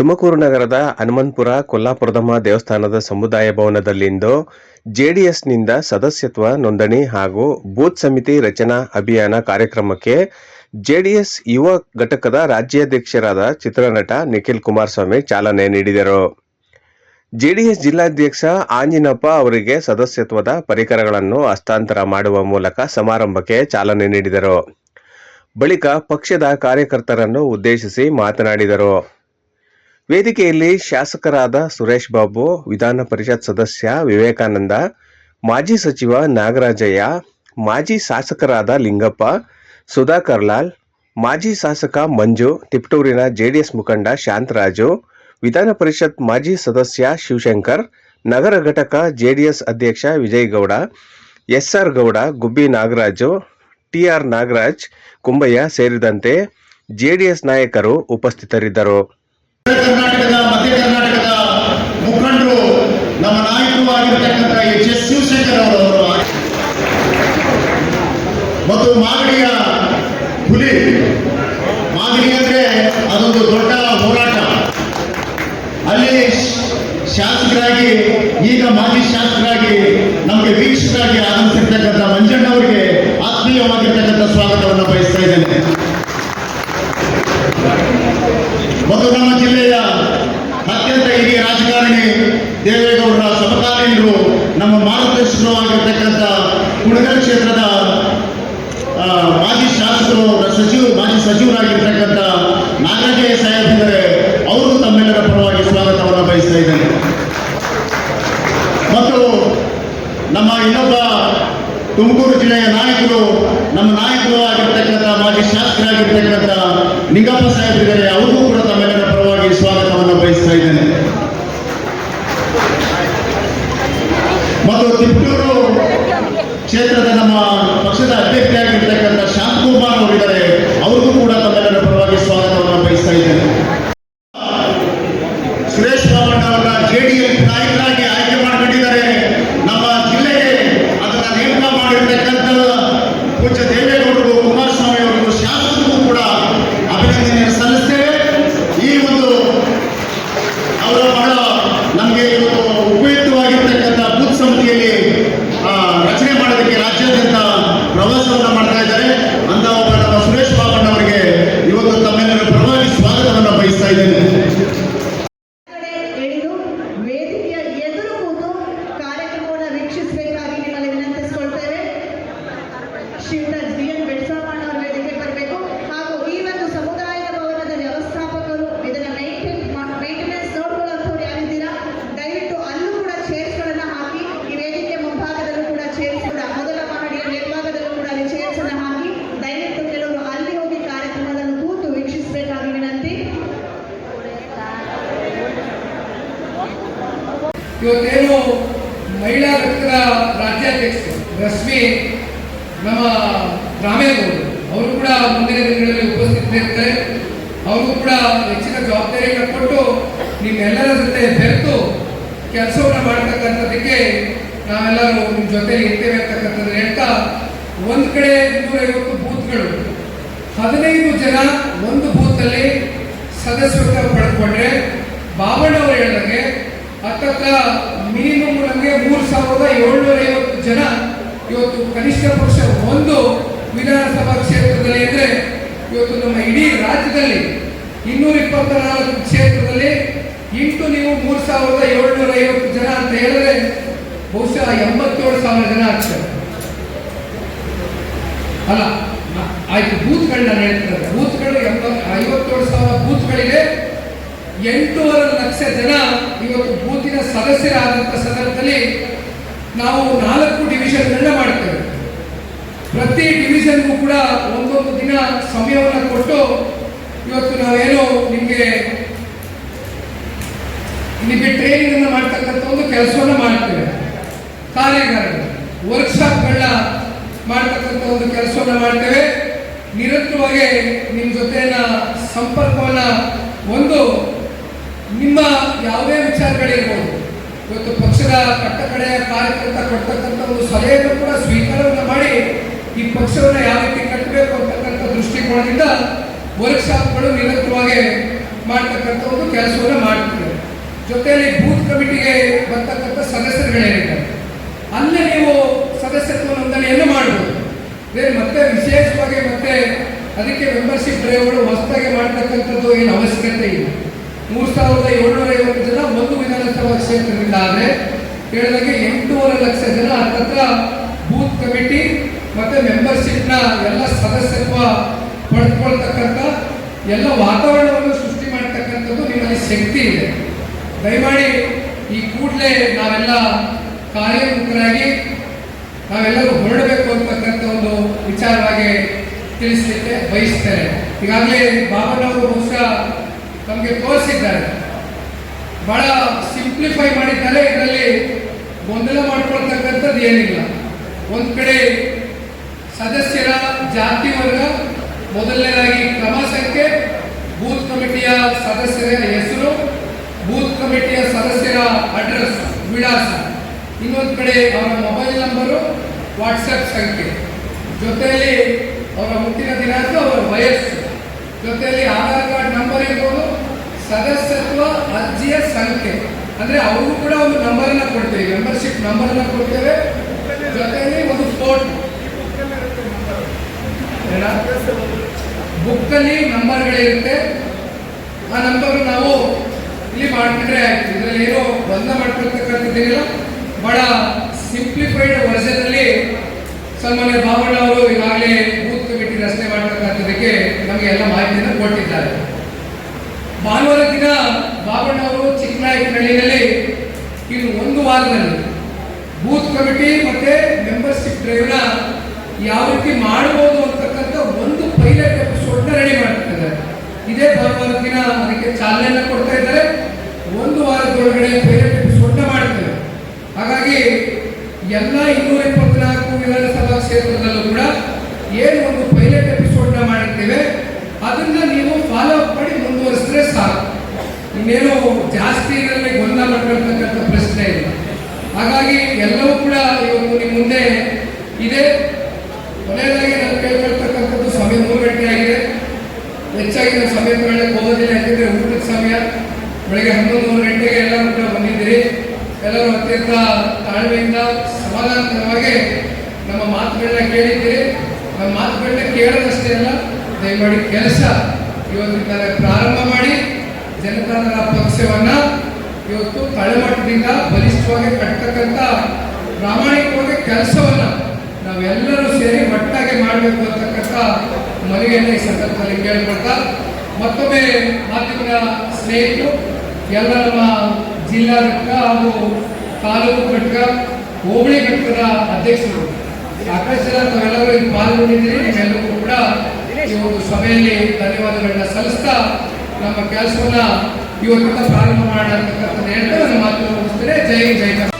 ತುಮಕೂರು ನಗರದ ಹನುಮಂತಪುರ ಕೊಲ್ಲಾಪುರದಮ್ಮ ದೇವಸ್ಥಾನದ ಸಮುದಾಯ ಭವನದಲ್ಲಿಂದು ಜೆಡಿಎಸ್ನಿಂದ ಸದಸ್ಯತ್ವ ನೋಂದಣಿ ಹಾಗೂ ಬೂತ್ ಸಮಿತಿ ರಚನಾ ಅಭಿಯಾನ ಕಾರ್ಯಕ್ರಮಕ್ಕೆ ಜೆಡಿಎಸ್ ಯುವ ಘಟಕದ ರಾಜ್ಯಾಧ್ಯಕ್ಷರಾದ ಚಿತ್ರನಟ ನಿಖಿಲ್ ಕುಮಾರಸ್ವಾಮಿ ಚಾಲನೆ ನೀಡಿದರು. ಜೆಡಿಎಸ್ ಜಿಲ್ಲಾಧ್ಯಕ್ಷ ಆಂಜಿನಪ್ಪ ಅವರಿಗೆ ಸದಸ್ಯತ್ವದ ಪರಿಕರಗಳನ್ನು ಹಸ್ತಾಂತರ ಮಾಡುವ ಮೂಲಕ ಸಮಾರಂಭಕ್ಕೆ ಚಾಲನೆ ನೀಡಿದರು. ಬಳಿಕ ಪಕ್ಷದ ಕಾರ್ಯಕರ್ತರನ್ನು ಉದ್ದೇಶಿಸಿ ಮಾತನಾಡಿದರು. ವೇದಿಕೆಯಲ್ಲಿ ಶಾಸಕರಾದ ಸುರೇಶ್ ಬಾಬು, ವಿಧಾನ ಪರಿಷತ್ ಸದಸ್ಯ ವಿವೇಕಾನಂದ, ಮಾಜಿ ಸಚಿವ ನಾಗರಾಜಯ್ಯ, ಮಾಜಿ ಶಾಸಕರಾದ ಲಿಂಗಪ್ಪ, ಸುಧಾಕರ್ ಲಾಲ್, ಮಾಜಿ ಶಾಸಕ ಮಂಜು, ತಿಪಟೂರಿನ ಜೆಡಿಎಸ್ ಮುಖಂಡ ಶಾಂತರಾಜು, ವಿಧಾನ ಪರಿಷತ್ ಮಾಜಿ ಸದಸ್ಯ ಶಿವಶಂಕರ್, ನಗರ ಘಟಕ ಜೆಡಿಎಸ್ ಅಧ್ಯಕ್ಷ ವಿಜಯಗೌಡ, ಎಸ್ಆರ್ ಗೌಡ, ಗುಬ್ಬಿ ನಾಗರಾಜು, ಟಿಆರ್ ನಾಗರಾಜ್, ಕುಂಬಯ್ಯ ಸೇರಿದಂತೆ ಜೆಡಿಎಸ್ ನಾಯಕರು ಉಪಸ್ಥಿತರಿದ್ದರು. ಕರ್ನಾಟಕದ ಮಧ್ಯ ಕರ್ನಾಟಕದ ಮುಖಂಡರು ನಮ್ಮ ನಾಯಕರು ಆಗಿರತಕ್ಕಂಥ ಎಚ್.ಎಸ್. ಶಿವಶಂಕರ್ ಅವರು ಮತ್ತು ಮಾಗಡಿಯ ಹುಲಿ. ಮಾಗಡಿ ಅಂದ್ರೆ ಅದೊಂದು ದೊಡ್ಡ ಹೋರಾಟ. ಅಲ್ಲಿ ಶಾಸಕರಾಗಿ, ಈಗ ಮಾಜಿ ಶಾಸಕರಾಗಿ ನಮಗೆ ವೀಕ್ಷಕರಾಗಿ ಆಗಮಿಸಿರ್ತಕ್ಕಂಥ ಮಂಜಣ್ಣವರಿಗೆ ಆತ್ಮೀಯವಾಗಿರ್ತಕ್ಕಂಥ ಸ್ವಾಗತವನ್ನು ಬಯಸ್ತಾ ಇದ್ದೇನೆ. ಮತ್ತು ನಮ್ಮ ಜಿಲ್ಲೆಯ ಅತ್ಯಂತ ಹಿರಿಯ ರಾಜಕಾರಣಿ ದೇವೇಗೌಡರ ಸಮಕಾಲೀನರು, ನಮ್ಮ ಮಾರ್ಗದರ್ಶಕರು ಆಗಿರ್ತಕ್ಕಂಥ ಕುಣಗಲ್ ಕ್ಷೇತ್ರದ ಮಾಜಿ ಶಾಸಕರು, ಮಾಜಿ ಸಚಿವರಾಗಿರ್ತಕ್ಕಂಥ ನಾಗರಾಜಯ್ಯ ಸಾಹೇಬ್ ಇದ್ದಾರೆ. ಅವರು ತಮ್ಮೆಲ್ಲರ ಪರವಾಗಿ ಸ್ವಾಗತವನ್ನು ಬಯಸ್ತಾ ಇದ್ದೇನೆ. ಮತ್ತು ನಮ್ಮ ಇನ್ನೊಬ್ಬ ತುಮಕೂರು ಜಿಲ್ಲೆಯ ನಾಯಕರು, ನಮ್ಮ ನಾಯಕರು ಆಗಿರ್ತಕ್ಕಂಥ ಮಾಜಿ ಶಾಸಕರಾಗಿರ್ತಕ್ಕಂಥ ನಿಂಗಪ್ಪ ಸಾಹೇಬ್ ಇದ್ದಾರೆ. ಅವ್ರಿಗೂ ಕೂಡ ತಮ್ಮೆಲ್ಲರ ಪರವಾಗಿ ಸ್ವಾಗತವನ್ನು ಬಯಸ್ತಾ ಇದ್ದೇನೆ. ಮತ್ತು ತಿಪಟೂರು ಕ್ಷೇತ್ರದ ನಮ್ಮ ಪಕ್ಷದ ಅಭ್ಯರ್ಥಿಯಾಗಿರ್ತಕ್ಕಂಥ ಶಾಂತಕುಮಾರ್ ಅವರಿದ್ದಾರೆ. ಅವ್ರಿಗೂ ಕೂಡ ತಮ್ಮೆಲ್ಲರ ಪರವಾಗಿ ಸ್ವಾಗತವನ್ನು ಬಯಸ್ತಾ ಇದ್ದೇನೆ. ಸುರೇಶ್ ಬಾಬು ಅವರ ಜೆಡಿಎಸ್ ನಾಯಕರಾಗಿ ಆಯ್ಕೆ ಮಾಡಿಕೊಂಡಿದ್ದಾರೆ. ನಮ್ಮ ಜಿಲ್ಲೆಗೆ ಅದನ್ನ ನೇಮಕ ಮಾಡಿರ್ತಕ್ಕಂಥ ಪೂಜ್ಯ ದೇವೇಗೌಡರು, ಕುಮಾರಸ್ವಾಮಿ ಅವರಿಗೂ, ಶಾಸಕರಿಗೂ ಕೂಡ ಅಭಿನಂದನೆ ಸಲ್ಲಿಸ್ತೇವೆ. ಈ ಒಂದು ಅವರ ಬಹಳ ನಮಗೆ ಇವತ್ತು ಉಪಯುಕ್ತವಾಗಿರ್ತಕ್ಕಂಥ ಬೂತ್ ಸಮಿತಿಯಲ್ಲಿ ರಚನೆ ಮಾಡೋದಕ್ಕೆ ರಾಜ್ಯಾದ್ಯಂತ ಪ್ರವಾಸವನ್ನು ಮಾಡ್ತಾ ಇದ್ದಾರೆ. ಅಂತ ಒಬ್ಬ ನಮ್ಮ ಸುರೇಶ್ ಬಾಬಣ್ಣ ಅವರಿಗೆ ಇವತ್ತು ತಮ್ಮೆಲ್ಲರ ಪರವಾಗಿ ಸ್ವಾಗತವನ್ನು ಬಯಸ್ತಾ ಇದ್ದೇನೆ. ಇವತ್ತೇನು ಮಹಿಳಾ ಘಟಕದ ರಾಜ್ಯಾಧ್ಯಕ್ಷರು ರಶ್ಮಿ ನಮ್ಮ ರಾಮೇಗೌಡರು ಅವರು ಕೂಡ ಮುಂದಿನ ದಿನಗಳಲ್ಲಿ ಉಪಸ್ಥಿತರಿರ್ತಾರೆ. ಅವರು ಕೂಡ ಹೆಚ್ಚಿನ ಜವಾಬ್ದಾರಿಯನ್ನು ಕೊಟ್ಟು ನಿಮ್ಮೆಲ್ಲರ ಜೊತೆ ಬೆರೆತು ಕೆಲಸವನ್ನು ಮಾಡ್ತಕ್ಕಂಥದ್ದಕ್ಕೆ ನಾವೆಲ್ಲರೂ ನಿಮ್ಮ ಜೊತೆಲಿ ಇರ್ತೇವೆ ಅಂತಕ್ಕಂಥದ್ದು ಹೇಳ್ತಾ, ಒಂದು ಕಡೆ 250 ಬೂತ್ಗಳು, 15 ಜನ ಒಂದು ಬೂತಲ್ಲಿ ಸದಸ್ಯತ್ವ ಪಡೆದುಕೊಂಡ್ರೆ, ಬಾಬಣ್ಣವರು ಹೇಳಿದಂಗೆ ಹತ್ತತ್ರ ಮಿನಿಮಮ್ ನಮಗೆ 3750 ಜನ ಇವತ್ತು ಕನಿಷ್ಠ ಪಕ್ಷ ಒಂದು ವಿಧಾನಸಭಾ ಕ್ಷೇತ್ರದಲ್ಲಿ ಇದ್ರೆ, ಇವತ್ತು ನಮ್ಮ ಇಡೀ ರಾಜ್ಯದಲ್ಲಿ 224 ಕ್ಷೇತ್ರದಲ್ಲಿ ಇಂಟು ನೀವು 3750 ಜನ ಅಂತ ಹೇಳಿದ್ರೆ ಬಹುಶಃ 87,000 ಜನ ಆಗ್ತಾರೆ. ಅಲ್ಲ ಆಯ್ತು, ಬೂತ್ಗಳನ್ನ ಹೇಳ್ತಾರೆ. ಬೂತ್ಗಳು 57,000 ಬೂತ್ಗಳಿಗೆ 8.5 ಲಕ್ಷ ಜನ ಇವತ್ತು ಬೂತಿನ ಸದಸ್ಯರಾದಂಥ ಸಂದರ್ಭದಲ್ಲಿ ನಾವು 4 ಡಿವಿಷನ್ಗಳನ್ನ ಮಾಡ್ತೇವೆ. ಪ್ರತಿ ಡಿವಿಷನ್ಗೂ ಕೂಡ ಒಂದೊಂದು ದಿನ ಸಮಯವನ್ನು ಕೊಟ್ಟು ಇವತ್ತು ನಾವೇನು ನಿಮಗೆ ಟ್ರೈನಿಂಗ್ ಅನ್ನು ಮಾಡ್ತಕ್ಕಂಥ ಒಂದು ಕೆಲಸವನ್ನು ಮಾಡ್ತೇವೆ. ಕಾರ್ಯಾಗಾರಗಳು, ವರ್ಕ್ಶಾಪ್ಗಳನ್ನ ಮಾಡ್ತಕ್ಕಂಥ ಒಂದು ಕೆಲಸವನ್ನು ಮಾಡ್ತೇವೆ. ನಿರಂತರವಾಗಿ ನಿಮ್ಮ ಜೊತೆನ ಸಂಪರ್ಕವನ್ನ ಒಂದು ನಿಮ್ಮ ಯಾವುದೇ ವಿಚಾರಗಳಿರ್ಬೋದು, ಇವತ್ತು ಪಕ್ಷದ ಕಟ್ಟಕಡೆಯ ಕಾರ್ಯಕರ್ತ ಕೊಡ್ತಕ್ಕಂಥ ಒಂದು ಸಲಹೆಯನ್ನು ಕೂಡ ಸ್ವೀಕಾರವನ್ನು ಮಾಡಿ ಈ ಪಕ್ಷವನ್ನು ಯಾವ ರೀತಿ ಕಟ್ಟಬೇಕು ಅಂತಕ್ಕಂಥ ದೃಷ್ಟಿಕೋನದಿಂದ ವರ್ಕ್ಶಾಪ್ಗಳು ನಿರಂತರವಾಗಿ ಮಾಡ್ತಕ್ಕಂಥ ಒಂದು ಕೆಲಸವನ್ನು ಮಾಡ್ತಿದ್ದಾರೆ. ಜೊತೆಯಲ್ಲಿ ಬೂತ್ ಕಮಿಟಿಗೆ ಬರ್ತಕ್ಕಂಥ ಸದಸ್ಯರುಗಳೇನಿದ್ದಾರೆ ಅಲ್ಲೇ ನೀವು ಸದಸ್ಯತ್ವ ನೋಂದಣಿಯನ್ನು ಮಾಡಬಹುದು. ಮತ್ತೆ ವಿಶೇಷವಾಗಿ ಮತ್ತೆ ಅದಕ್ಕೆ ಮೆಂಬರ್ಶಿಪ್ ಡ್ರೈವ್ಗಳು ಹೊಸದಾಗಿ ಮಾಡ್ತಕ್ಕಂಥದ್ದು ಏನು ಅವಶ್ಯಕತೆ ಇಲ್ಲ. 3750 ಜನ ಒಂದು ವಿಧಾನಸಭಾ ಕ್ಷೇತ್ರದಿಂದ ಆದರೆ ಹೇಳಿದಾಗೆ 8.5 ಲಕ್ಷ ಜನ ಹತ್ತತ್ರ ಬೂತ್ ಕಮಿಟಿ ಮತ್ತೆ ಮೆಂಬರ್ಶಿಪ್ನ ಎಲ್ಲ ಸದಸ್ಯತ್ವ ಪಡೆದುಕೊಳ್ತಕ್ಕಂಥ ಎಲ್ಲ ವಾತಾವರಣವನ್ನು ಸೃಷ್ಟಿ ಮಾಡ್ತಕ್ಕಂಥದ್ದು ನಿಮ್ಮಲ್ಲಿ ಶಕ್ತಿ ಇದೆ. ದಯಮಾಡಿ ಈ ಕೂಡಲೇ ನಾವೆಲ್ಲ ಕಾರ್ಯೋನ್ಮುಖರಾಗಿ ನಾವೆಲ್ಲರೂ ಹೊರಡಬೇಕು ಅಂತಕ್ಕಂಥ ಒಂದು ವಿಚಾರವಾಗಿ ತಿಳಿಸಲಿಕ್ಕೆ ಬಯಸ್ತೇನೆ. ಈಗಾಗಲೇ ಬಾಬಣ್ಣವರು ಬಹುಶಃ ನಮಗೆ ತೋರಿಸಿದ್ದಾರೆ, ಬಹಳ ಸಿಂಪ್ಲಿಫೈ ಮಾಡಿದ್ದಾರೆ. ಇದರಲ್ಲಿ ಗೊಂದಲ ಮಾಡ್ಕೊಳ್ತಕ್ಕಂಥದ್ದು ಏನಿಲ್ಲ. ಒಂದು ಕಡೆ ಸದಸ್ಯರ ಜಾತಿ ವರ್ಗ, ಮೊದಲನೇದಾಗಿ ಕ್ರಮ ಸಂಖ್ಯೆ, ಬೂತ್ ಕಮಿಟಿಯ ಸದಸ್ಯರ ಹೆಸರು, ಬೂತ್ ಕಮಿಟಿಯ ಸದಸ್ಯರ ಅಡ್ರೆಸ್ ವಿಳಾಸ, ಇನ್ನೊಂದು ಕಡೆ ಅವರ ಮೊಬೈಲ್ ನಂಬರು, ವಾಟ್ಸಪ್ ಸಂಖ್ಯೆ, ಜೊತೆಯಲ್ಲಿ ಅವರ ಹುಟ್ಟಿನ ದಿನಾಂಕ, ಅವರ ವಯಸ್ಸು, ಜೊತೆಯಲ್ಲಿ ಆಧಾರ್ ಕಾರ್ಡ್ ನಂಬರ್ ಇರ್ಬೋದು, ಸದಸ್ಯತ್ವ ಅರ್ಜಿಯ ಸಂಖ್ಯೆ ಅಂದ್ರೆ ಅವ್ರಿಗೂ ಕೂಡ ಒಂದು ನಂಬರನ್ನ ಕೊಡ್ತೇವೆ, ಮೆಂಬರ್ಶಿಪ್ ನಂಬರನ್ನ ಕೊಡ್ತೇವೆ. ಜೊತೆಯಲ್ಲಿ ಒಂದು ಫೋಟೋ, ಬುಕ್ಕಲ್ಲಿ ನಂಬರ್ಗಳಿರುತ್ತೆ. ಆ ನಂಬರ್ ನಾವು ಇಲ್ಲಿ ಮಾಡ್ಕೊಂಡ್ರೆ ಆಯ್ತು. ಇದರಲ್ಲಿ ಏನೋ ಬಂದ ಮಾಡ್ಕೊಳ್ತಕ್ಕಂಥದ್ದಿಲ್ಲ. ಬಹಳ ಸಿಂಪ್ಲಿಫೈಡ್ ವರ್ಷನ್ ಅಲ್ಲಿ ಸನ್ಮಾನ್ಯ ಬಾಬಣ್ಣ ಅವರು ಈಗಾಗಲೇ ಬೂತ್ ಕಮಿಟಿ ರಚನೆ ಮಾಡತಕ್ಕಂಥದಕ್ಕೆ ನಮಗೆ ಎಲ್ಲ ಮಾಹಿತಿಯನ್ನು ಕೊಟ್ಟಿದ್ದಾರೆ. ಭಾನುವಾರ ದಿನ ಬಾಬಣ್ಣ ಅವರು ಚಿಕ್ಕನಾಯಕನಹಳ್ಳಿಯಲ್ಲಿ ಇನ್ನು ಒಂದು ವಾರದಲ್ಲಿ ಬೂತ್ ಕಮಿಟಿ ಮತ್ತೆ ಮೆಂಬರ್ಶಿಪ್ ಡ್ರೈವ್ನ ಯಾವ ರೀತಿ ಮಾಡಬಹುದು ಅಂತಕ್ಕಂಥ ಒಂದು ಪೈಲಟ್ ಎಪಿಸೋಡ್ನ ರೆಡಿ ಮಾಡ್ತಿದ್ದಾರೆ. ಇದೇ ಭಾನುವಾರ ದಿನ ಅದಕ್ಕೆ ಚಾಲನೆಯನ್ನು ಕೊಡ್ತಾ ಇದ್ದಾರೆ. ಒಂದು ವಾರದೊಳಗಡೆ ಪೈಲಟ್ ಎಪಿಸೋಡ್ನ ಮಾಡ್ತೇವೆ. ಹಾಗಾಗಿ ಎಲ್ಲ 224 ವಿಧಾನಸಭಾ ಕ್ಷೇತ್ರದಲ್ಲೂ ಕೂಡ ಏನು ಒಂದು ಪೈಲಟ್ ಎಪಿಸೋಡ್ನ ಮಾಡಿರ್ತೇವೆ ಅದನ್ನ ನೀವು ಫಾಲೋ ಅಪ್ ಮಾಡಿ ಮುಂದುವರಿಸಿದ್ರೆ ಸಾಕು. ಇನ್ನೇನು ಜಾಸ್ತಿ ಇದರಲ್ಲಿ ಗೊಂದಲ ಮಾಡ್ಕೊಳ್ತಕ್ಕಂಥ ಪ್ರಶ್ನೆ ಇಲ್ಲ. ಹಾಗಾಗಿ ಎಲ್ಲವೂ ಕೂಡ ಇವತ್ತು ನಿಮ್ಮ ಮುಂದೆ ಇದೆ. ಕೊನೆಯದಾಗಿ ನಾನು ಕೇಳ್ಕೊಳ್ತಕ್ಕಂಥದ್ದು ಸಮಯ 3 ಗಂಟೆ ಆಗಿದೆ. ಹೆಚ್ಚಾಗಿ ನಾವು ಸಮಯ ತಗೊಳ್ಳಕ್ಕೆ ಹೋಗೋದಿಲ್ಲ, ಯಾಕಂದ್ರೆ ಊಟದ ಸಮಯ. ಬೆಳಗ್ಗೆ 11 ಗಂಟೆಗೆ ಎಲ್ಲರೂ ಕೂಡ ಬಂದಿದ್ದೀರಿ. ಎಲ್ಲರೂ ಅತ್ಯಂತ ತಾಳ್ಮೆಯಿಂದ ಸಮಾಧಾನಕರವಾಗಿ ನಮ್ಮ ಮಾತುಗಳನ್ನ ಕೇಳಿದ್ದೀರಿ. ನಮ್ಮ ಮಾತುಗಳನ್ನ ಕೇಳೋದಷ್ಟೇ ಅಲ್ಲ, ದಯಮಾಡಿ ಕೆಲಸ ಇವತ್ತಿನ ಪ್ರಾರಂಭ ಮಾಡಿ ಜನತಾದಳ ಪಕ್ಷವನ್ನ ಇವತ್ತು ತಳಮಟ್ಟದಿಂದ ಬಲಿಷ್ಠವಾಗಿ ಕಟ್ಟತಕ್ಕಂಥ ಪ್ರಾಮಾಣಿಕವಾಗಿ ಕೆಲಸವನ್ನ ನಾವೆಲ್ಲರೂ ಸೇರಿ ಒಟ್ಟಾಗಿ ಮಾಡಬೇಕು ಅಂತಕ್ಕಂಥ ಮನವಿಯನ್ನು ಈ ಸಂದರ್ಭದಲ್ಲಿ ಕೇಳ್ಕೊಳ್ತಾ, ಮತ್ತೊಮ್ಮೆ ಮಾಧ್ಯಮದ ಸ್ನೇಹಿತರು, ಎಲ್ಲ ನಮ್ಮ ಜಿಲ್ಲಾಡಳಿತ ಹಾಗೂ ತಾಲೂಕು ಘಟಕ, ಹೋಬಳಿ ಘಟಕದ ಅಧ್ಯಕ್ಷರು ಸಾಕಷ್ಟು ಜನ ತಾವೆಲ್ಲರೂ ಇಲ್ಲಿ ಪಾಲ್ಗೊಂಡಿದ್ದೀರಿ. ನಿಮ್ಮೆಲ್ಲರಿಗೂ ಕೂಡ ಈ ಒಂದು ಸಭೆಯಲ್ಲಿ ಧನ್ಯವಾದಗಳನ್ನ ಸಲ್ಲಿಸ್ತಾ ನಮ್ಮ ಕೆಲಸವನ್ನ ಇವತ್ತಿಂದ ಪ್ರಾರಂಭ ಮಾಡತಕ್ಕಂಥದ್ದು ಹೇಳ್ತಾ ನನ್ನ ಮಾತು ಮುಗಿಸ್ತೇನೆ. ಜೈ ಹಿಂದ್, ಜೈ ಕರ್ನಾಟಕ.